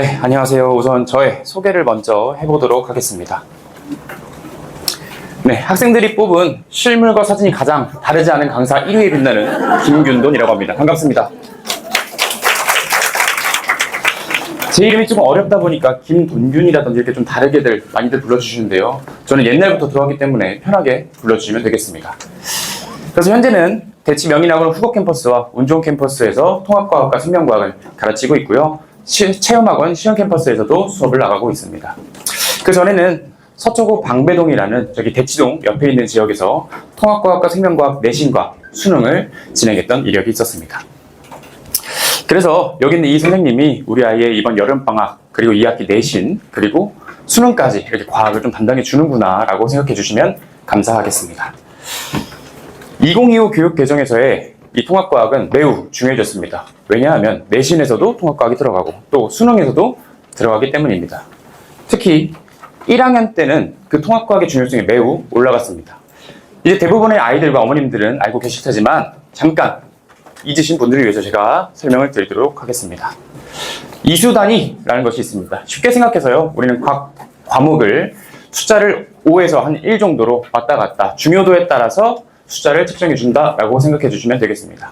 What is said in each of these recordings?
네, 안녕하세요. 우선 저의 소개를 먼저 해보도록 하겠습니다. 네, 학생들이 뽑은 실물과 사진이 가장 다르지 않은 강사 1위에 빛나는 김균돈이라고 합니다. 반갑습니다. 제 이름이 조금 어렵다 보니까 김돈균이라든지 이렇게 좀 다르게들 많이들 불러주시는데요. 저는 옛날부터 들어왔기 때문에 편하게 불러주시면 되겠습니다. 그래서 현재는 대치 명인학원 후곡 캠퍼스와 운종 캠퍼스에서 통합과학과 생명과학을 가르치고 있고요. 체험학원 시험 캠퍼스에서도 수업을 나가고 있습니다. 그 전에는 서초구 방배동이라는 저기 대치동 옆에 있는 지역에서 통합과학과 생명과학 내신과 수능을 진행했던 이력이 있었습니다. 그래서 여기 있는 이 선생님이 우리 아이의 이번 여름방학 그리고 2학기 내신 그리고 수능까지 이렇게 과학을 좀 담당해 주는구나 라고 생각해 주시면 감사하겠습니다. 2025 교육개정에서의 이 통합과학은 매우 중요해졌습니다. 왜냐하면 내신에서도 통합과학이 들어가고 또 수능에서도 들어가기 때문입니다. 특히 1학년 때는 그 통합과학의 중요성이 매우 올라갔습니다. 이제 대부분의 아이들과 어머님들은 알고 계실 테지만 잠깐 잊으신 분들을 위해서 제가 설명을 드리도록 하겠습니다. 이수단위라는 것이 있습니다. 쉽게 생각해서요. 우리는 각 과목을 숫자를 5에서 한 1 정도로 왔다 갔다 중요도에 따라서 숫자를 측정해 준다라고 생각해 주시면 되겠습니다.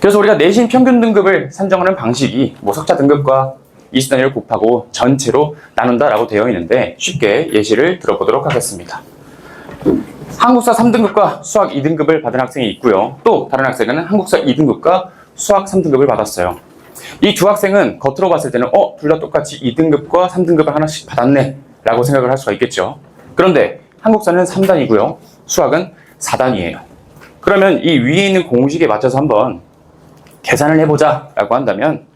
그래서 우리가 내신 평균 등급을 산정하는 방식이 석자 등급과 이수단위를 곱하고 전체로 나눈다라고 되어 있는데 쉽게 예시를 들어보도록 하겠습니다. 한국사 3등급과 수학 2등급을 받은 학생이 있고요. 또 다른 학생은 한국사 2등급과 수학 3등급을 받았어요. 이 두 학생은 겉으로 봤을 때는 둘 다 똑같이 2등급과 3등급을 하나씩 받았네 라고 생각을 할 수가 있겠죠. 그런데 한국사는 3단이고요. 수학은 4단이에요. 그러면 이 위에 있는 공식에 맞춰서 한번 계산을 해보자 라고 한다면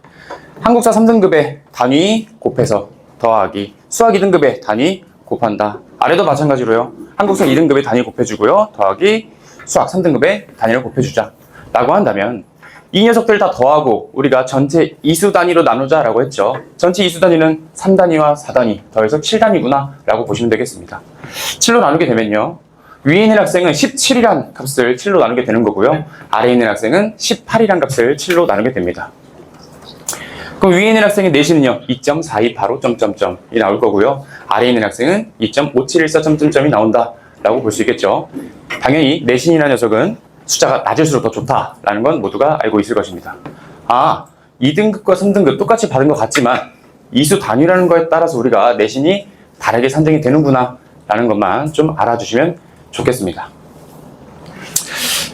한국사 3등급의 단위 곱해서 더하기 수학 2등급의 단위 곱한다. 아래도 마찬가지로요. 한국사 2등급의 단위 곱해주고요. 더하기 수학 3등급의 단위를 곱해주자 라고 한다면 이 녀석들 다 더하고 우리가 전체 이수 단위로 나누자 라고 했죠. 전체 이수 단위는 3단위와 4단위 더해서 7단위구나 라고 보시면 되겠습니다. 7로 나누게 되면요. 위에 있는 학생은 17이란 값을 7로 나누게 되는 거고요. 아래에 있는 학생은 18이란 값을 7로 나누게 됩니다. 그럼 위에 있는 학생의 내신은요. 2.428로 점점점이 나올 거고요. 아래에 있는 학생은 2.5714 점점점이 나온다 라고 볼 수 있겠죠. 당연히 내신이라는 녀석은 숫자가 낮을수록 더 좋다라는 건 모두가 알고 있을 것입니다. 2등급과 3등급 똑같이 받은 것 같지만 이수 단위라는 거에 따라서 우리가 내신이 다르게 산정이 되는구나 라는 것만 좀 알아주시면 좋겠습니다.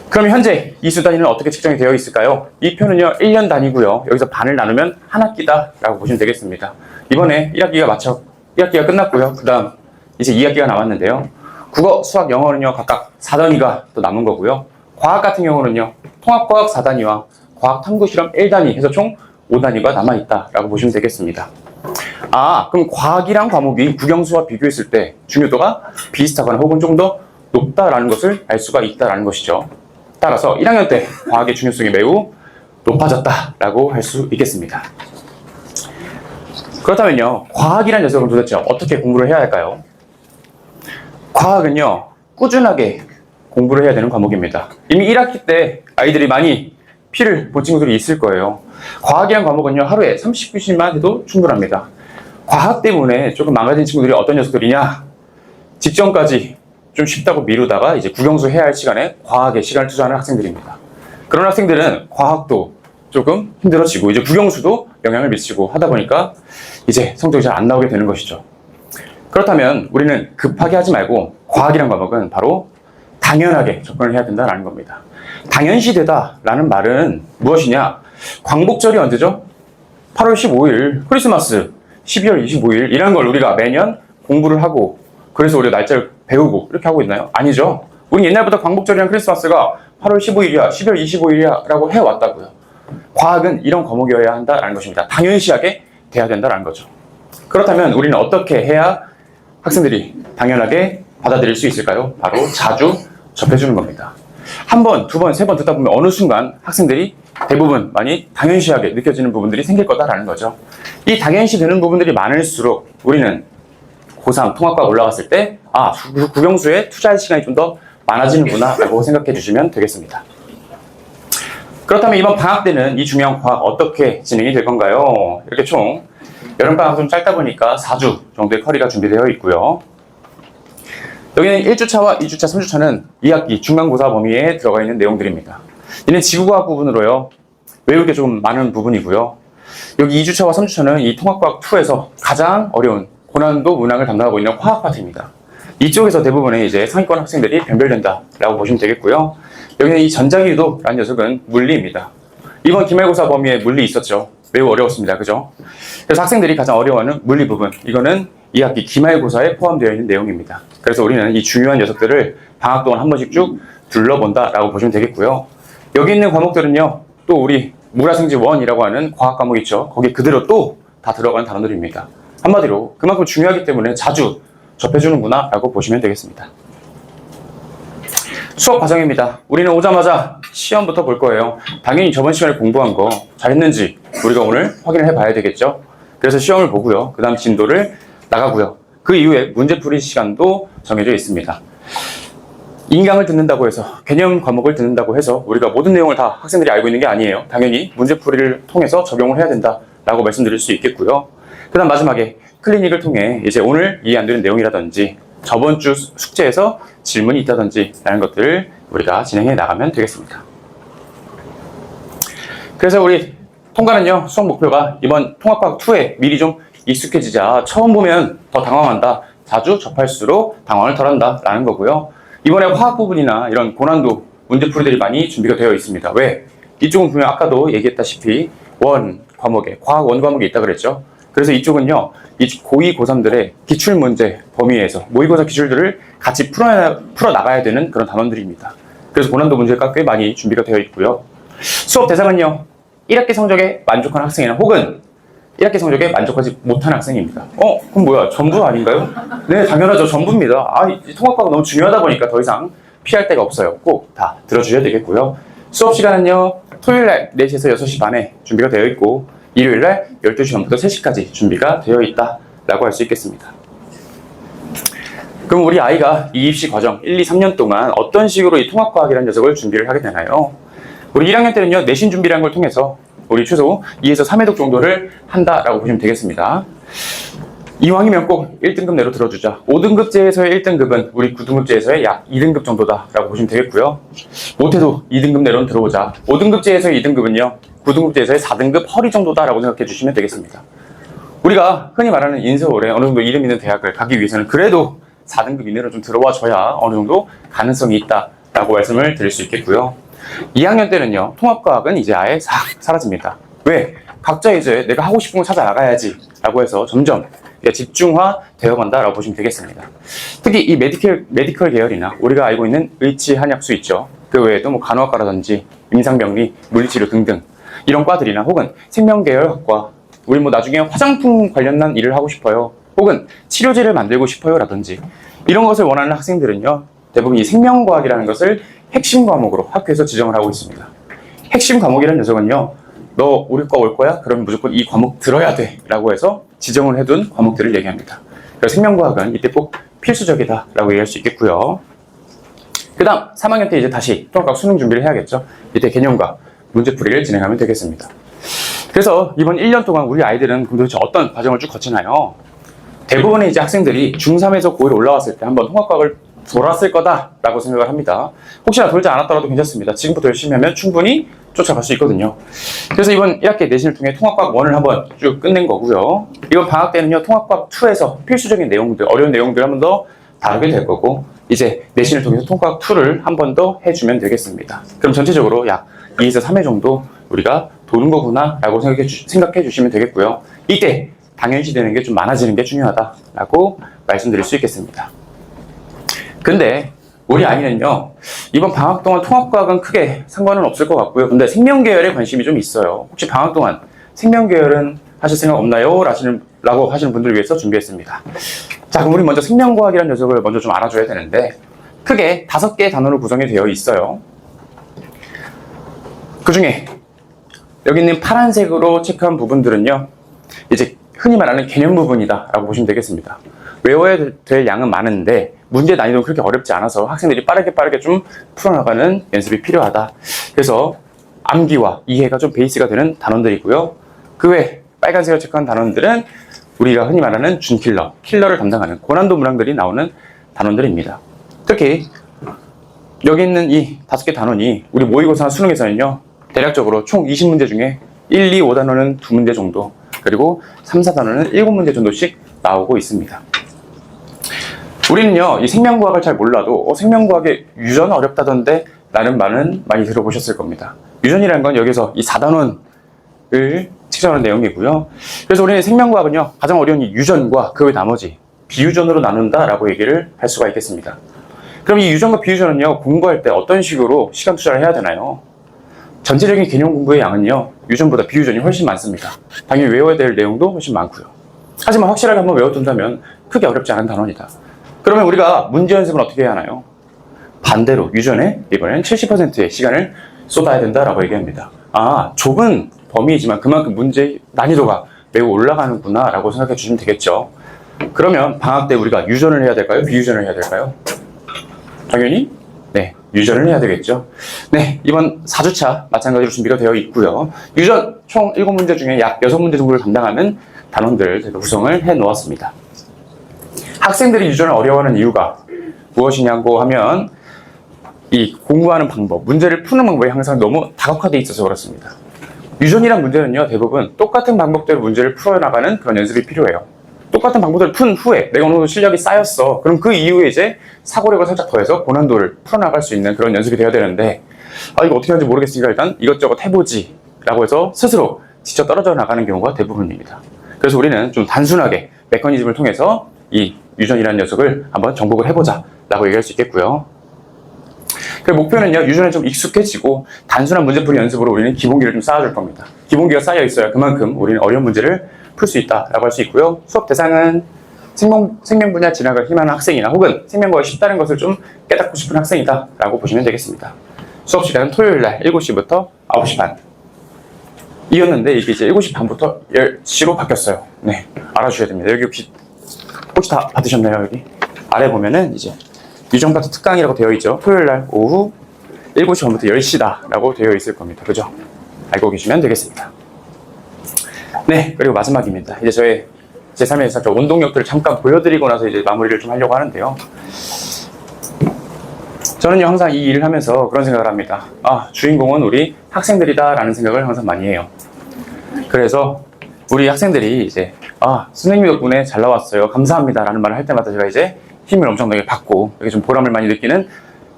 그럼 현재 이수 단위는 어떻게 측정이 되어 있을까요? 이 표는요 1년 단위고요. 여기서 반을 나누면 한 학기다 라고 보시면 되겠습니다. 이번에 1학기가 끝났고요. 그 다음 이제 2학기가 남았는데요. 국어, 수학, 영어는요 각각 4단위가 또 남은 거고요. 과학 같은 경우는요 통합과학 4단위와 과학 탐구실험 1단위 해서 총 5단위가 남아있다 라고 보시면 되겠습니다. 그럼 과학이랑 과목이 국영수와 비교했을 때 중요도가 비슷하거나 혹은 좀 더 높다라는 것을 알 수가 있다라는 것이죠. 따라서 1학년 때 과학의 중요성이 매우 높아졌다라고 할 수 있겠습니다. 그렇다면요, 과학이라는 녀석은 도대체 어떻게 공부를 해야 할까요? 과학은요, 꾸준하게 공부를 해야 되는 과목입니다. 이미 1학기 때 아이들이 많이 피를 본 친구들이 있을 거예요. 과학이라는 과목은요, 하루에 30분씩만 해도 충분합니다. 과학 때문에 조금 망가진 친구들이 어떤 녀석들이냐? 직전까지 좀 쉽다고 미루다가 이제 국영수 해야 할 시간에 과학에 시간을 투자하는 학생들입니다. 그런 학생들은 과학도 조금 힘들어지고 이제 국영수도 영향을 미치고 하다 보니까 이제 성적이 잘 안 나오게 되는 것이죠. 그렇다면 우리는 급하게 하지 말고 과학이란 과목은 바로 당연하게 접근을 해야 된다는 겁니다. 당연시되다라는 말은 무엇이냐? 광복절이 언제죠? 8월 15일 크리스마스, 12월 25일 이런 걸 우리가 매년 공부를 하고 그래서 우리가 날짜를 배우고 이렇게 하고 있나요? 아니죠. 우리 옛날부터 광복절이랑 크리스마스가 8월 15일이야, 12월 25일이야 라고 해왔다고요. 과학은 이런 과목이어야 한다는 것입니다. 당연시하게 돼야 된다는 거죠. 그렇다면 우리는 어떻게 해야 학생들이 당연하게 받아들일 수 있을까요? 바로 자주 접해주는 겁니다. 한 번, 두 번, 세 번 듣다 보면 어느 순간 학생들이 대부분 많이 당연시하게 느껴지는 부분들이 생길 거다라는 거죠. 이 당연시 되는 부분들이 많을수록 우리는 고3 통합과가 올라갔을 때 국영수에 투자할 시간이 좀 더 많아지는구나 라고 생각해 주시면 되겠습니다. 그렇다면 이번 방학 때는 이 중요한 과학 어떻게 진행이 될 건가요? 이렇게 총 여름방학 좀 짧다 보니까 4주 정도의 커리가 준비되어 있고요. 여기는 1주차와 2주차, 3주차는 2학기 중간고사 범위에 들어가 있는 내용들입니다. 이는 지구과학 부분으로요. 외울 게 좀 많은 부분이고요. 여기 2주차와 3주차는 이 통합과학 2에서 가장 어려운 고난도 문항을 담당하고 있는 화학 파트입니다. 이쪽에서 대부분의 이제 상위권 학생들이 변별된다라고 보시면 되겠고요. 여기는 이 전자기유도라는 녀석은 물리입니다. 이번 기말고사 범위에 물리 있었죠. 매우 어려웠습니다. 그죠? 그래서 학생들이 가장 어려워하는 물리 부분, 이거는 2학기 기말고사에 포함되어 있는 내용입니다. 그래서 우리는 이 중요한 녀석들을 방학 동안 한 번씩 쭉 둘러본다라고 보시면 되겠고요. 여기 있는 과목들은요, 또 우리 물화생지 1이라고 하는 과학 과목 있죠. 거기 그대로 또 다 들어가는 단어들입니다. 한마디로 그만큼 중요하기 때문에 자주 접해주는구나 라고 보시면 되겠습니다. 수업 과정입니다. 우리는 오자마자 시험부터 볼 거예요. 당연히 저번 시간에 공부한 거 잘했는지 우리가 오늘 확인을 해봐야 되겠죠. 그래서 시험을 보고요. 그 다음 진도를 나가고요. 그 이후에 문제풀이 시간도 정해져 있습니다. 인강을 듣는다고 해서, 개념 과목을 듣는다고 해서 우리가 모든 내용을 다 학생들이 알고 있는 게 아니에요. 당연히 문제풀이를 통해서 적용을 해야 된다라고 말씀드릴 수 있겠고요. 그 다음 마지막에 클리닉을 통해 이제 오늘 이해 안 되는 내용이라든지 저번 주 숙제에서 질문이 있다든지 라는 것들을 우리가 진행해 나가면 되겠습니다. 그래서 우리 통과는요, 수업 목표가 이번 통합과학2에 미리 좀 익숙해지자. 처음 보면 더 당황한다. 자주 접할수록 당황을 덜한다 라는 거고요. 이번에 화학 부분이나 이런 고난도 문제풀이들이 많이 준비가 되어 있습니다. 왜? 이쪽은 분명 아까도 얘기했다시피 과학 원 과목이 있다 그랬죠. 그래서 이쪽은요, 이 고2, 고3들의 기출문제 범위에서 모의고사 기출들을 같이 풀어 나가야 되는 그런 단원들입니다. 그래서 고난도 문제가 꽤 많이 준비가 되어 있고요. 수업 대상은요, 1학기 성적에 만족하는 학생이나 혹은 1학기 성적에 만족하지 못하는 학생입니다. 그럼 뭐야? 전부 아닌가요? 네, 당연하죠. 전부입니다. 이 통합과가 너무 중요하다 보니까 더 이상 피할 데가 없어요. 꼭 다 들어주셔야 되겠고요. 수업 시간은요, 토요일날 4시에서 6시 반에 준비가 되어 있고, 일요일날 12시 반부터 3시까지 준비가 되어 있다라고 할 수 있겠습니다. 그럼 우리 아이가 이 입시 과정 1, 2, 3년 동안 어떤 식으로 이 통합과학이라는 녀석을 준비를 하게 되나요? 우리 1학년 때는요, 내신 준비라는 걸 통해서 우리 최소 2에서 3회독 정도를 한다라고 보시면 되겠습니다. 이왕이면 꼭 1등급 내로 들어주자. 5등급제에서의 1등급은 우리 9등급제에서의 약 2등급 정도다라고 보시면 되겠고요. 못해도 2등급 내로는 들어오자. 5등급제에서의 2등급은요, 9등급제에서의 4등급 허리 정도다라고 생각해 주시면 되겠습니다. 우리가 흔히 말하는 인서울에 어느 정도 이름 있는 대학을 가기 위해서는 그래도 4등급 이내로 좀 들어와 줘야 어느 정도 가능성이 있다라고 말씀을 드릴 수 있겠고요. 2학년 때는요, 통합과학은 이제 아예 싹 사라집니다. 왜? 각자 이제 내가 하고 싶은 거 찾아 나가야지 라고 해서 점점 집중화 되어 간다라고 보시면 되겠습니다. 특히 이 메디컬 계열이나 우리가 알고 있는 의치 한약수 있죠. 그 외에도 뭐 간호학과라든지 임상병리, 물리치료 등등 이런 과들이나 혹은 생명계열학과, 우리 뭐 나중에 화장품 관련한 일을 하고 싶어요. 혹은 치료제를 만들고 싶어요 라든지 이런 것을 원하는 학생들은요, 대부분 이 생명과학이라는 것을 핵심 과목으로 학교에서 지정을 하고 있습니다. 핵심 과목이라는 녀석은요, 너 우리 과 올 거야? 그러면 무조건 이 과목 들어야 돼 라고 해서 지정을 해둔 과목들을 얘기합니다. 그래서 생명과학은 이때 꼭 필수적이다 라고 얘기할 수 있겠고요. 그 다음 3학년 때 이제 다시 통합과학 수능 준비를 해야겠죠. 이때 개념과 문제풀이를 진행하면 되겠습니다. 그래서 이번 1년 동안 우리 아이들은 도대체 어떤 과정을 쭉 거치나요? 대부분의 이제 학생들이 중3에서 고1 올라왔을 때 한번 통합과학을 돌았을 거다라고 생각을 합니다. 혹시나 돌지 않았더라도 괜찮습니다. 지금부터 열심히 하면 충분히 쫓아갈 수 있거든요. 그래서 이번 1학기 내신을 통해 통합과학 1을 한번 쭉 끝낸 거고요. 이번 방학 때는요, 통합과학 2에서 필수적인 내용들, 어려운 내용들 한 번 더 다루게 될 거고, 이제 내신을 통해서 통합과학 2를 한 번 더 해주면 되겠습니다. 그럼 전체적으로 약 2에서 3회 정도 우리가 도는 거구나 라고 생각해 주시면 되겠고요. 이때 당연시 되는 게 좀 많아지는 게 중요하다라고 말씀드릴 수 있겠습니다. 근데 우리 아이는요, 이번 방학 동안 통합과학은 크게 상관은 없을 것 같고요. 근데 생명계열에 관심이 좀 있어요. 혹시 방학 동안 생명계열은 하실 생각 없나요? 라고 하시는 분들을 위해서 준비했습니다. 자, 그럼 우리 먼저 생명과학이라는 녀석을 먼저 좀 알아줘야 되는데, 크게 5개의 단어로 구성이 되어 있어요. 그 중에 여기 있는 파란색으로 체크한 부분들은요, 이제 흔히 말하는 개념 부분이다 라고 보시면 되겠습니다. 외워야 될 양은 많은데 문제 난이도는 그렇게 어렵지 않아서 학생들이 빠르게 좀 풀어나가는 연습이 필요하다. 그래서 암기와 이해가 좀 베이스가 되는 단원들이고요. 그 외 빨간색으로 체크한 단원들은 우리가 흔히 말하는 준킬러, 킬러를 담당하는 고난도 문항들이 나오는 단원들입니다. 특히 여기 있는 이 5개 단원이 우리 모의고사 수능에서는요, 대략적으로 총 20문제 중에 1, 2, 5단원은 2문제 정도, 그리고 3, 4단원은 7문제 정도씩 나오고 있습니다. 우리는요, 이 생명과학을 잘 몰라도 생명과학의 유전 어렵다던데 라는 말은 많이 들어보셨을 겁니다. 유전이라는 건 여기서 이 4단원을 측정하는 내용이고요. 그래서 우리는 생명과학은요, 가장 어려운 이 유전과 그 외 나머지 비유전으로 나눈다라고 얘기를 할 수가 있겠습니다. 그럼 이 유전과 비유전은요, 공부할 때 어떤 식으로 시간 투자를 해야 되나요? 전체적인 개념 공부의 양은요, 유전보다 비유전이 훨씬 많습니다. 당연히 외워야 될 내용도 훨씬 많고요. 하지만 확실하게 한번 외워둔다면 크게 어렵지 않은 단원이다. 그러면 우리가 문제 연습은 어떻게 해야 하나요? 반대로 유전에 이번엔 70%의 시간을 쏟아야 된다라고 얘기합니다. 아, 좁은 범위이지만 그만큼 문제의 난이도가 매우 올라가는구나 라고 생각해 주시면 되겠죠. 그러면 방학 때 우리가 유전을 해야 될까요? 비유전을 해야 될까요? 당연히 네, 유전을 해야 되겠죠. 네, 이번 4주차 마찬가지로 준비가 되어 있고요. 유전 총 7문제 중에 약 6문제 정도를 담당하는 단원들 제가 구성을 해 놓았습니다. 학생들이 유전을 어려워하는 이유가 무엇이냐고 하면 이 공부하는 방법, 문제를 푸는 방법이 항상 너무 다각화되어 있어서 그렇습니다. 유전이란 문제는요, 대부분 똑같은 방법대로 문제를 풀어나가는 그런 연습이 필요해요. 똑같은 방법을 푼 후에 내가 어느 정도 실력이 쌓였어. 그럼 그 이후에 이제 사고력을 살짝 더해서 고난도를 풀어나갈 수 있는 그런 연습이 되어야 되는데, 아, 이거 어떻게 하는지 모르겠으니까 일단 이것저것 해보지 라고 해서 스스로 지쳐 떨어져 나가는 경우가 대부분입니다. 그래서 우리는 좀 단순하게 메커니즘을 통해서 이 유전이라는 녀석을 한번 정복을 해보자 라고 얘기할 수 있겠고요. 그 목표는요, 유전에 좀 익숙해지고 단순한 문제풀이 연습으로 우리는 기본기를 좀 쌓아줄 겁니다. 기본기가 쌓여 있어야 그만큼 우리는 어려운 문제를 풀 수 있다라고 할 수 있고요. 수업 대상은 생명 분야 진학을 희망하는 학생이나 혹은 생명과학이 쉽다는 것을 좀 깨닫고 싶은 학생이다라고 보시면 되겠습니다. 수업 시간은 토요일 날 7시부터 9시 반 이었는데 이게 이제 7시 반부터 10시로 바뀌었어요. 네, 알아주셔야 됩니다. 여기 혹시 다 받으셨나요? 여기 아래 보면은 이제 유전 파트 특강이라고 되어 있죠. 토요일 날 오후 7시 반부터 10시다 라고 되어 있을 겁니다. 그죠? 알고 계시면 되겠습니다. 네, 그리고 마지막입니다. 이제 저의 제 삶의 살짝 원동력들을 잠깐 보여드리고 나서 이제 마무리를 좀 하려고 하는데요. 저는요, 항상 이 일을 하면서 그런 생각을 합니다. 아, 주인공은 우리 학생들이다 라는 생각을 항상 많이 해요. 그래서 우리 학생들이 이제 아, 선생님 덕분에 잘 나왔어요. 감사합니다 라는 말을 할 때마다 제가 이제 힘을 엄청나게 받고 이렇게 좀 보람을 많이 느끼는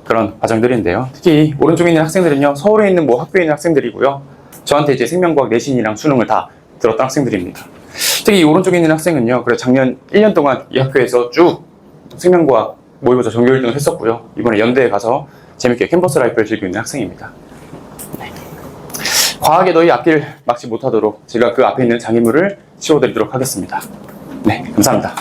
그런 과정들인데요. 특히 오른쪽에 있는 학생들은요, 서울에 있는 뭐 학교에 있는 학생들이고요. 저한테 이제 생명과학 내신이랑 수능을 다 들었던 학생들입니다. 특히 이 오른쪽에 있는 학생은요, 그래 작년 1년 동안 이 학교에서 쭉 생명과학 모의고사 전교 1등을 했었고요. 이번에 연대에 가서 재밌게 캠퍼스 라이프를 즐기고 있는 학생입니다. 네. 과학에 너희 앞길 막지 못하도록 제가 그 앞에 있는 장애물을 치워드리도록 하겠습니다. 네, 감사합니다.